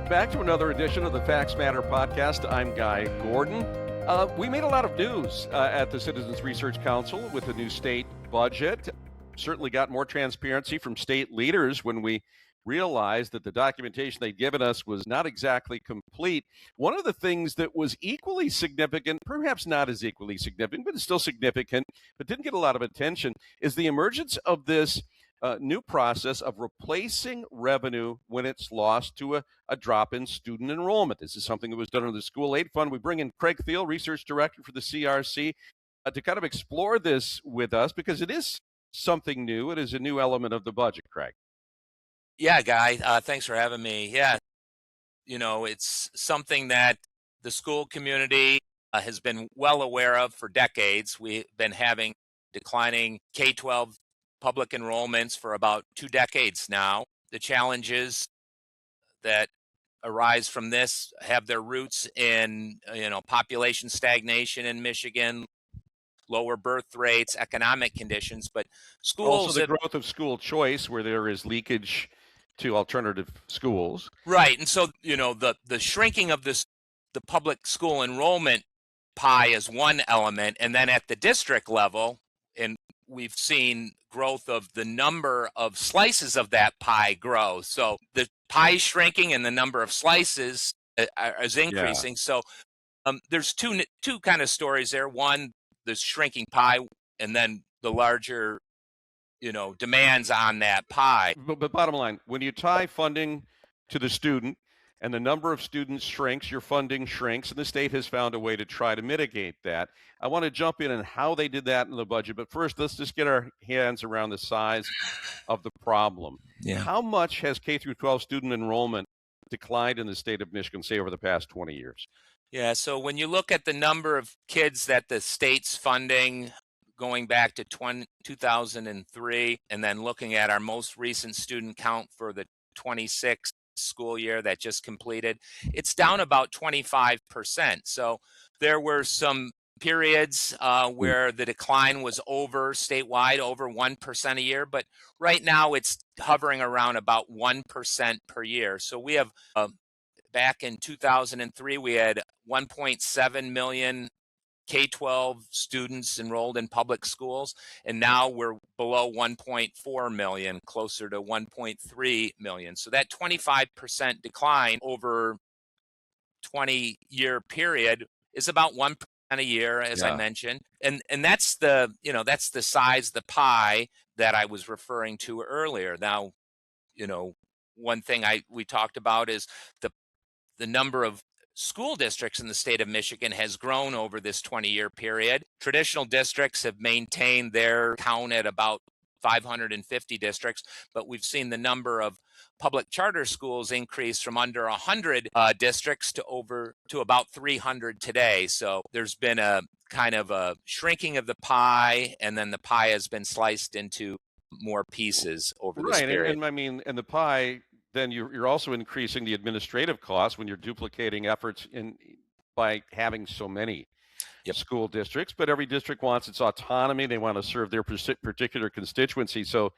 Welcome back to another edition of the Facts Matter podcast. I'm Guy Gordon. We made a lot of news at the Citizens Research Council with the new state budget. Certainly got more transparency from state leaders when we realized that the documentation they'd given us was not exactly complete. One of the things that was equally significant, perhaps not as equally significant, but it's still significant, but didn't get a lot of attention, is the emergence of this new process of replacing revenue when it's lost to a drop in student enrollment. This is something that was done under the School Aid Fund. We bring in Craig Thiel, Research Director for the CRC, to kind of explore this with us because it is something new. It is a new element of the budget, Craig. Yeah, Guy, thanks for having me. Yeah, it's something that the school community has been well aware of for decades. We've been having declining K-12 public enrollments for about 2 decades now. The challenges that arise from this have their roots in, population stagnation in Michigan, lower birth rates, economic conditions, but schools... Also the growth of school choice where there is leakage to alternative schools. Right, and so, the shrinking of the public school enrollment pie is one element, and then at the district level, and we've seen growth of the number of slices of that pie grow. So the pie is shrinking and the number of slices is increasing. Yeah. So there's two kind of stories there. One, the shrinking pie, and then the larger, demands on that pie. But bottom line, when you tie funding to the student and the number of students shrinks, your funding shrinks, and the state has found a way to try to mitigate that. I want to jump in on how they did that in the budget, but first, let's just get our hands around the size of the problem. Yeah. How much has K-12 student enrollment declined in the state of Michigan, say, over the past 20 years? Yeah, so when you look at the number of kids that the state's funding going back to 2003, and then looking at our most recent student count for the 26 school year that just completed, it's down about 25%. So there were some periods where the decline was statewide over 1% a year, but right now it's hovering around about 1% per year. So we have back in 2003 we had 1.7 million K-12 students enrolled in public schools, and now we're below 1.4 million, closer to 1.3 million. So that 25% decline over 20-year period is about 1% a year, as I mentioned. And that's the size of the pie that I was referring to earlier. Now, one thing we talked about is the number of school districts in the state of Michigan has grown over this 20-year period. Traditional districts have maintained their count at about 550 districts, but we've seen the number of public charter schools increase from under 100 districts to about 300 today. So there's been a kind of a shrinking of the pie, and then the pie has been sliced into more pieces over this period. Right, and the pie, then you're also increasing the administrative costs when you're duplicating efforts by having so many school districts. But every district wants its autonomy. They want to serve their particular constituency. So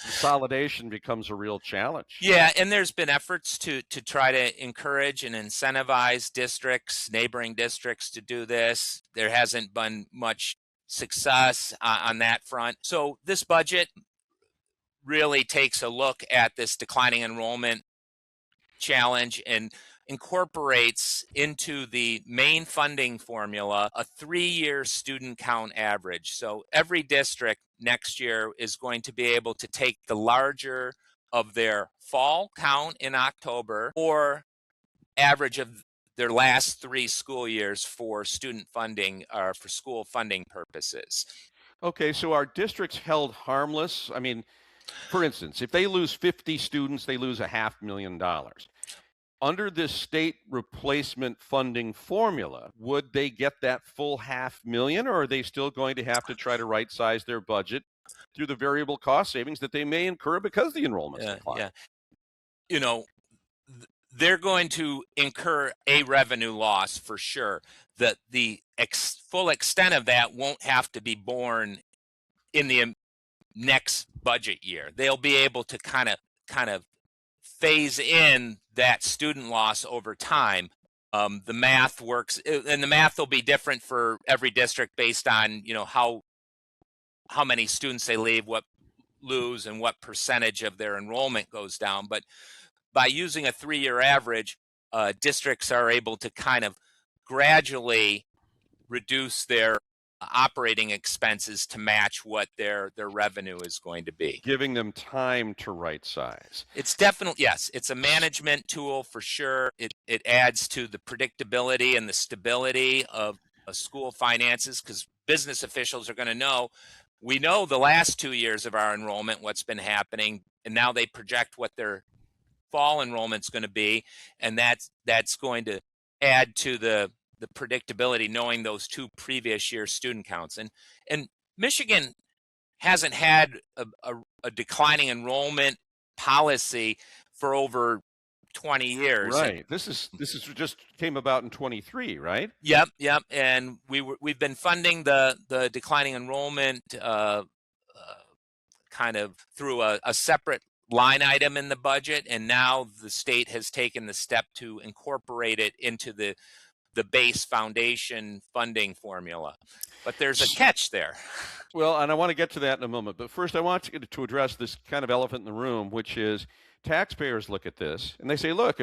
consolidation becomes a real challenge. Yeah, and there's been efforts to try to encourage and incentivize neighboring districts to do this. There hasn't been much success on that front. So this budget really takes a look at this declining enrollment challenge and incorporates into the main funding formula a 3-year student count average. So every district next year is going to be able to take the larger of their fall count in October or average of their last 3 school years for student funding or for school funding purposes. Okay, so are districts held harmless? For instance, if they lose 50 students, they lose $500,000. Under this state replacement funding formula, would they get that full $500,000, or are they still going to have to try to right-size their budget through the variable cost savings that they may incur because the enrollment's decline? Yeah. They're going to incur a revenue loss for sure. The full extent of that won't have to be borne in the next budget year. They'll be able to kind of phase in that student loss over time. The math works, and the math will be different for every district based on, how many students they lose and what percentage of their enrollment goes down. But by using a 3-year average, districts are able to kind of gradually reduce their operating expenses to match what their revenue is going to be. Giving them time to right size. It's definitely, yes, it's a management tool for sure. It adds to the predictability and the stability of a school finances, because business officials are going to know, we know the last 2 years of our enrollment, what's been happening, and now they project what their fall enrollment's going to be, and that's going to add to the predictability, knowing those 2 previous year student counts. And Michigan hasn't had a declining enrollment policy for over 20 years. Right. This is just came about in 23, right? Yep. And we've been funding the declining enrollment kind of through a separate line item in the budget, and now the state has taken the step to incorporate it into the base foundation funding formula. But there's a catch there. Well, and I want to get to that in a moment. But first, I want to address this kind of elephant in the room, which is taxpayers look at this and they say, look,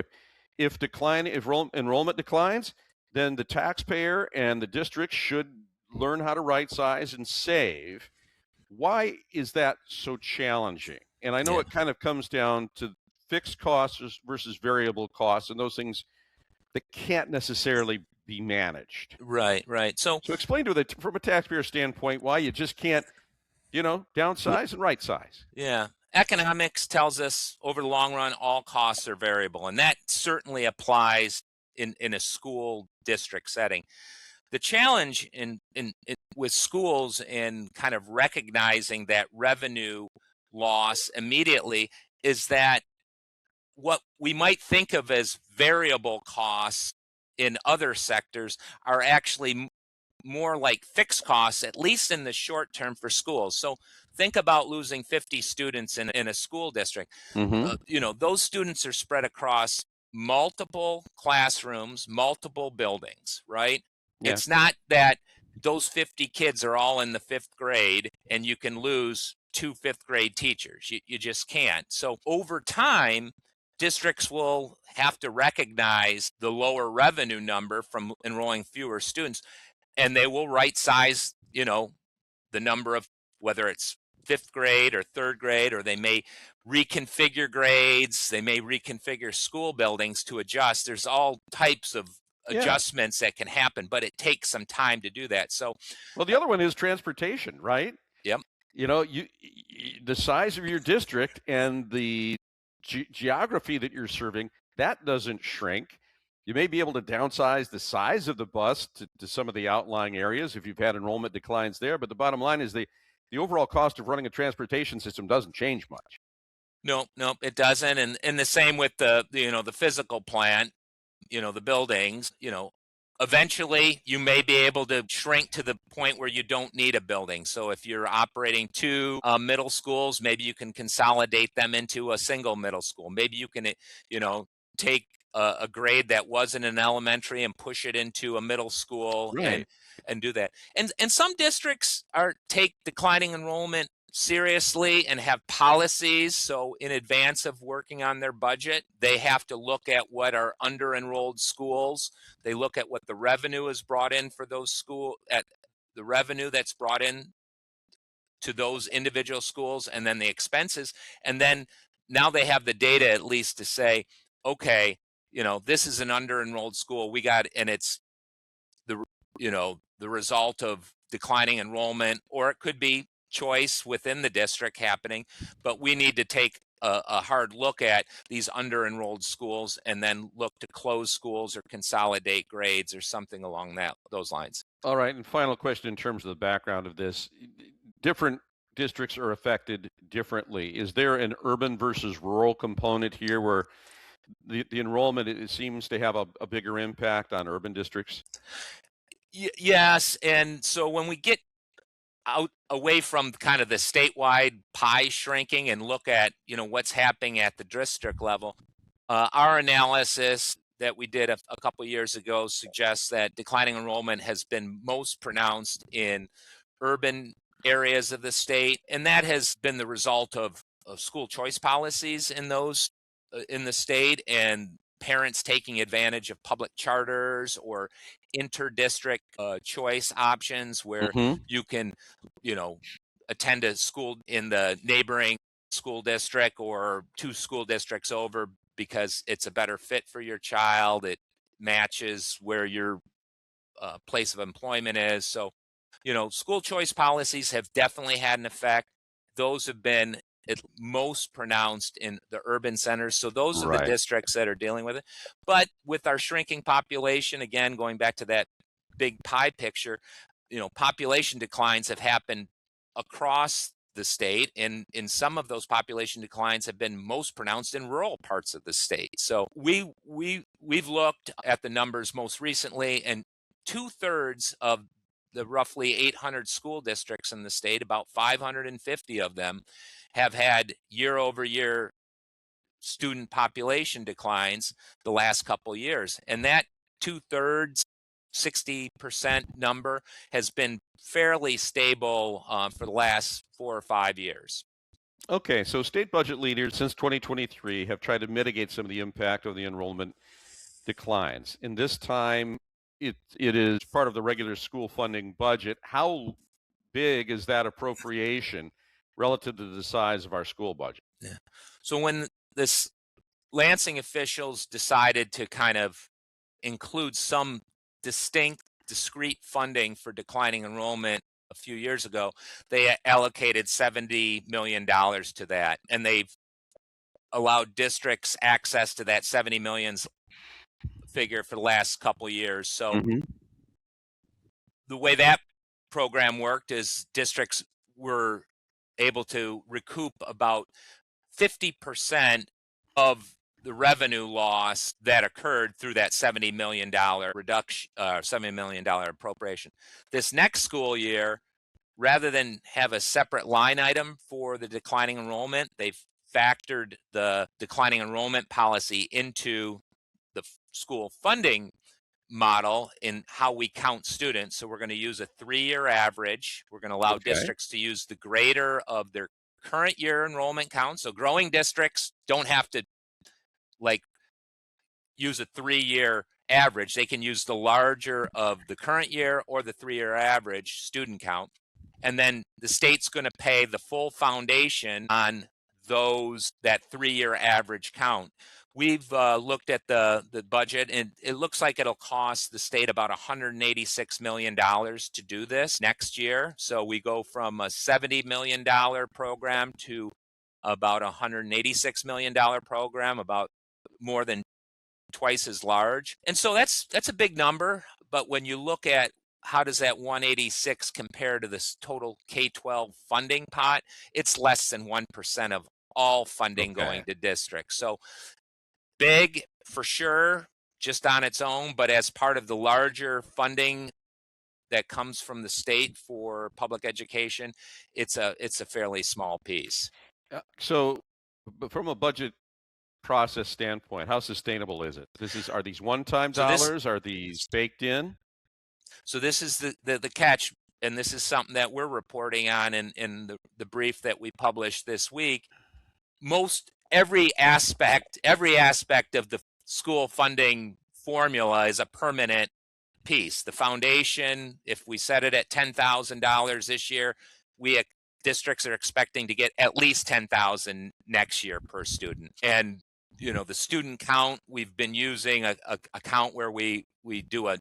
if enrollment declines, then the taxpayer and the district should learn how to right size and save. Why is that so challenging? And I know it kind of comes down to fixed costs versus variable costs and those things that can't necessarily be managed. Right. So explain to it from a taxpayer standpoint why you just can't, downsize and right size. Yeah. Economics tells us over the long run, all costs are variable, and that certainly applies in a school district setting. The challenge with schools in kind of recognizing that revenue loss immediately is that what we might think of as variable costs in other sectors are actually more like fixed costs, at least in the short term for schools. So think about losing 50 students in a school district. Mm-hmm. Those students are spread across multiple classrooms, multiple buildings, right? Yeah. It's not that those 50 kids are all in the 5th grade and you can lose 2 5th grade teachers. You just can't. So over time, districts will have to recognize the lower revenue number from enrolling fewer students, and they will right size, the number of, whether it's 5th grade or 3rd grade, or they may reconfigure grades, they may reconfigure school buildings to adjust. There's all types of adjustments that can happen, but it takes some time to do that. So, well, the other one is transportation, right? Yep. The size of your district and the geography that you're serving, that doesn't shrink. You may be able to downsize the size of the bus to some of the outlying areas if you've had enrollment declines there, but the bottom line is the overall cost of running a transportation system doesn't change much. No, it doesn't. And the same with the physical plant, the buildings, eventually you may be able to shrink to the point where you don't need a building. So if you're operating 2 middle schools, maybe you can consolidate them into a single middle school. Maybe you can, take a grade that wasn't an elementary and push it into a middle school, right, and do that. And some districts take declining enrollment seriously and have policies. So in advance of working on their budget, they have to look at what are under-enrolled schools. They look at what the revenue is brought in for those at the revenue that's brought in to those individual schools, and then the expenses. And then now they have the data at least to say, okay, this is an under-enrolled school. And it's the result of declining enrollment, or it could be choice within the district happening, but we need to take a hard look at these under-enrolled schools and then look to close schools or consolidate grades or something along those lines. All right, and final question in terms of the background of this. Different districts are affected differently. Is there an urban versus rural component here where the enrollment, it seems to have a bigger impact on urban districts? Yes, and so when we get out away from kind of the statewide pie shrinking and look at what's happening at the district level, Our analysis that we did a couple years ago suggests that declining enrollment has been most pronounced in urban areas of the state, and that has been the result of school choice policies in those in the state, and parents taking advantage of public charters or inter-district choice options where Mm-hmm. you can, you know, attend a school in the neighboring school district or two school districts over because it's a better fit for your child. It matches where your place of employment is. So, school choice policies have definitely had an effect. Those have been most pronounced in the urban centers. So those are the Right. districts that are dealing with it. But with our shrinking population, again, going back to that big pie picture, population declines have happened across the state, and in some of those population declines have been most pronounced in rural parts of the state. So we've looked at the numbers most recently, and 2/3 of the roughly 800 school districts in the state, about 550 of them, have had year over year student population declines the last couple of years. And that 2/3, 60% number has been fairly stable for the last 4 or 5 years. Okay, so state budget leaders since 2023 have tried to mitigate some of the impact of the enrollment declines. In this time, it is part of the regular school funding budget. How big is that appropriation relative to the size of our school budget? Yeah. So when this Lansing officials decided to kind of include some discrete funding for declining enrollment a few years ago, they allocated $70 million to that, and they've allowed districts access to that 70 millions figure for the last couple years. So Mm-hmm. the way that program worked is districts were able to recoup about 50% of the revenue loss that occurred through that $70 million reduction, $70 million appropriation. This next school year, rather than have a separate line item for the declining enrollment, they've factored the declining enrollment policy into the school funding model in how we count students. So we're going to use a 3-year average. We're going to allow Okay. districts to use the greater of their current year enrollment count. So growing districts don't have to like use a 3-year average. They can use the larger of the current year or the 3-year average student count. And then the state's going to pay the full foundation on that 3-year average count. We've looked at the budget, and it looks like it'll cost the state about $186 million to do this next year. So we go from a $70 million program to about a $186 million program, about more than twice as large. And so that's a big number. But when you look at how does that 186 compare to this total K-12 funding pot, it's less than 1% of all funding Okay. going to districts. So big for sure, just on its own, but as part of the larger funding that comes from the state for public education, it's a fairly small piece. So, but from a budget process standpoint, how sustainable is it? Are these one-time So this dollars? Are these baked in? so this is the catch, and this is something that we're reporting on in the brief that we published this week. Most every aspect of the school funding formula is a permanent piece. The foundation, if we set it at $10,000 this year, districts are expecting to get at least $10,000 next year per student. And the student count, we've been using a count where we do a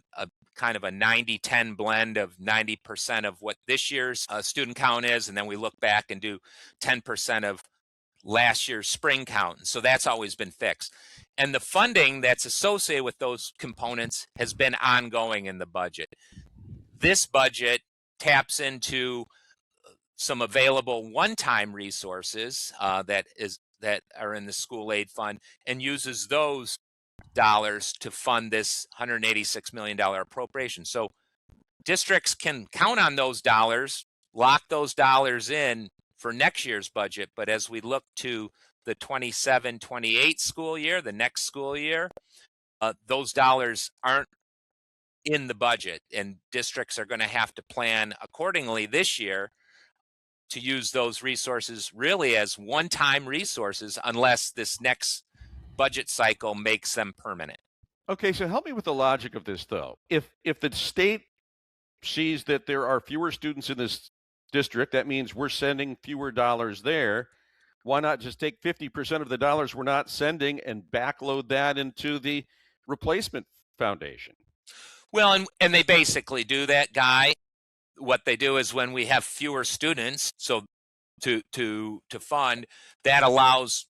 kind of a 90-10 blend of 90% of what this year's student count is, and then we look back and do 10% of last year's spring count. So that's always been fixed. And the funding that's associated with those components has been ongoing in the budget. This budget taps into some available one-time resources that are in the school aid fund and uses those dollars to fund this $186 million appropriation. So districts can count on those dollars, lock those dollars in for next year's budget. But as we look to the 27-28 school year, the next school year, those dollars aren't in the budget, and districts are going to have to plan accordingly this year to use those resources really as one-time resources unless this next budget cycle makes them permanent. Okay, so help me with the logic of this, though. If the state sees that there are fewer students in this district, that means we're sending fewer dollars there. Why not just take 50% of the dollars we're not sending and backload that into the replacement foundation? Well, and they basically do that, Guy. What they do is when we have fewer students, so to fund, that allows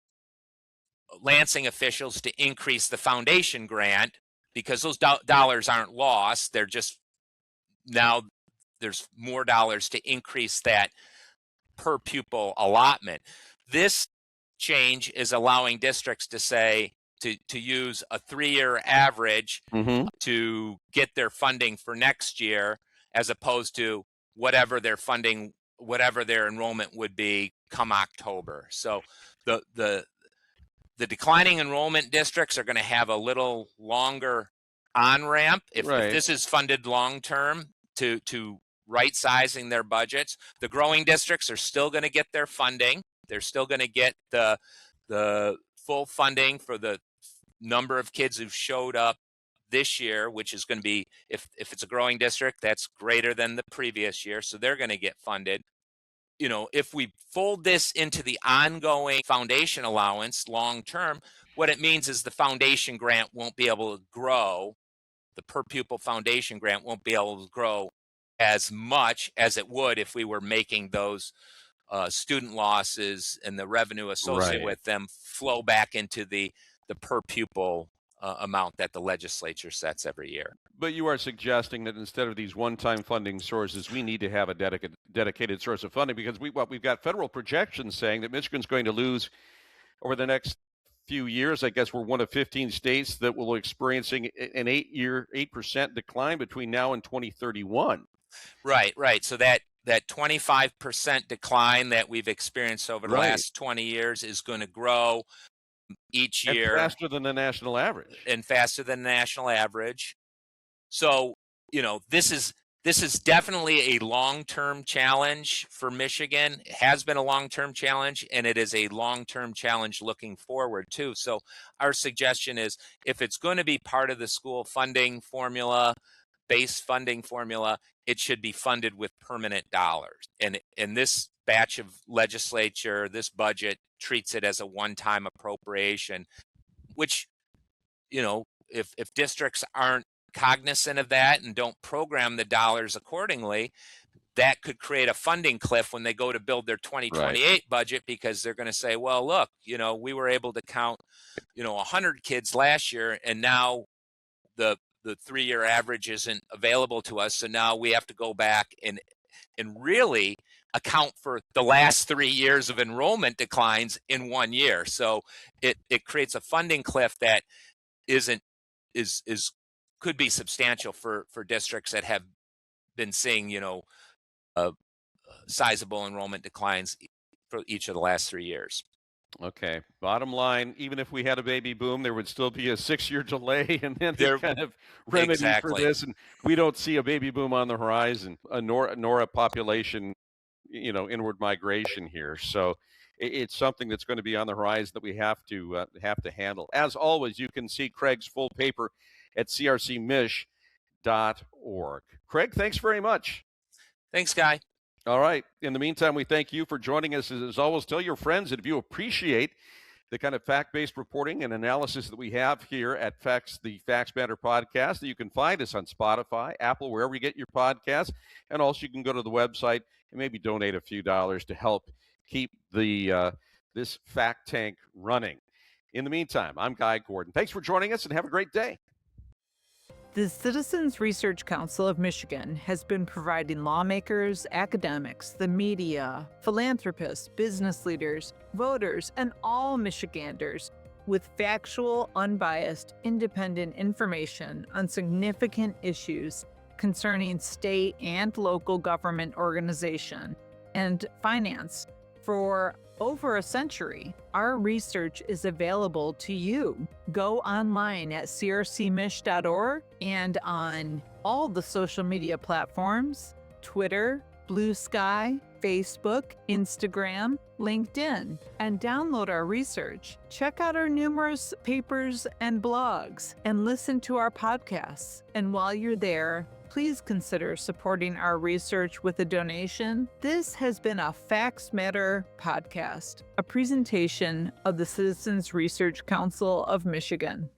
Lansing officials to increase the foundation grant because those dollars aren't lost. They're just now there's more dollars to increase that per pupil allotment. This change is allowing districts to say to use a 3-year average to get their funding for next year, as opposed to whatever their funding, whatever their enrollment would be come October. So the declining enrollment districts are going to have a little longer on-ramp if this is funded long-term to right-sizing their budgets. The growing districts are still going to get their funding. They're still going to get the full funding for the number of kids who've showed up this year, which is going to be, if it's a growing district, that's greater than the previous year. So they're going to get funded. You know, if we fold this into the ongoing foundation allowance long-term, what it means is the foundation grant won't be able to grow. The per pupil foundation grant won't be able to grow as much as it would if we were making those student losses and the revenue associated with them flow back into the per pupil amount that the legislature sets every year. But you are suggesting that instead of these one-time funding sources, we need to have a dedicated source of funding, because we've got federal projections saying that Michigan's going to lose over the next few years. I guess we're one of 15 states that will be experiencing an 8% decline between now and 2031. Right. So that 25% decline that we've experienced over the last 20 years is going to grow each year. And faster than the national average. So, you know, this is definitely a long-term challenge for Michigan. It has been a long-term challenge, and it is a long-term challenge looking forward too. So our suggestion is, if it's going to be part of the school funding formula, base funding formula, it should be funded with permanent dollars. And this batch of legislature, this budget, treats it as a one-time appropriation, which, you know, if districts aren't cognizant of that and don't program the dollars accordingly, that could create a funding cliff when they go to build their 2028 budget, because they're going to say, well, look, you know, we were able to count, 100 kids last year, and now the 3-year average isn't available to us. So now we have to go back and really account for the last 3 years of enrollment declines in 1 year. So it creates a funding cliff that could be substantial for districts that have been seeing, sizable enrollment declines for each of the last 3 years. Okay. Bottom line, even if we had a baby boom, there would still be a 6-year delay, and then the kind of remedy for this. And we don't see a baby boom on the horizon, nor a population, inward migration here. So it's something that's going to be on the horizon that we have to handle. As always, you can see Craig's full paper at crcmich.org. Craig, thanks very much. Thanks, Guy. All right. In the meantime, we thank you for joining us. As always, tell your friends that if you appreciate the kind of fact-based reporting and analysis that we have here at the Facts Matter podcast, that you can find us on Spotify, Apple, wherever you get your podcasts. And also you can go to the website and maybe donate a few dollars to help keep this fact tank running. In the meantime, I'm Guy Gordon. Thanks for joining us, and have a great day. The Citizens Research Council of Michigan has been providing lawmakers, academics, the media, philanthropists, business leaders, voters, and all Michiganders with factual, unbiased, independent information on significant issues concerning state and local government organization and finance for over a century. Our research is available to you. Go online at crcmich.org and on all the social media platforms, Twitter, Blue Sky, Facebook, Instagram, LinkedIn, and download our research. Check out our numerous papers and blogs, and listen to our podcasts. And while you're there, please consider supporting our research with a donation. This has been a Facts Matter podcast, a presentation of the Citizens Research Council of Michigan.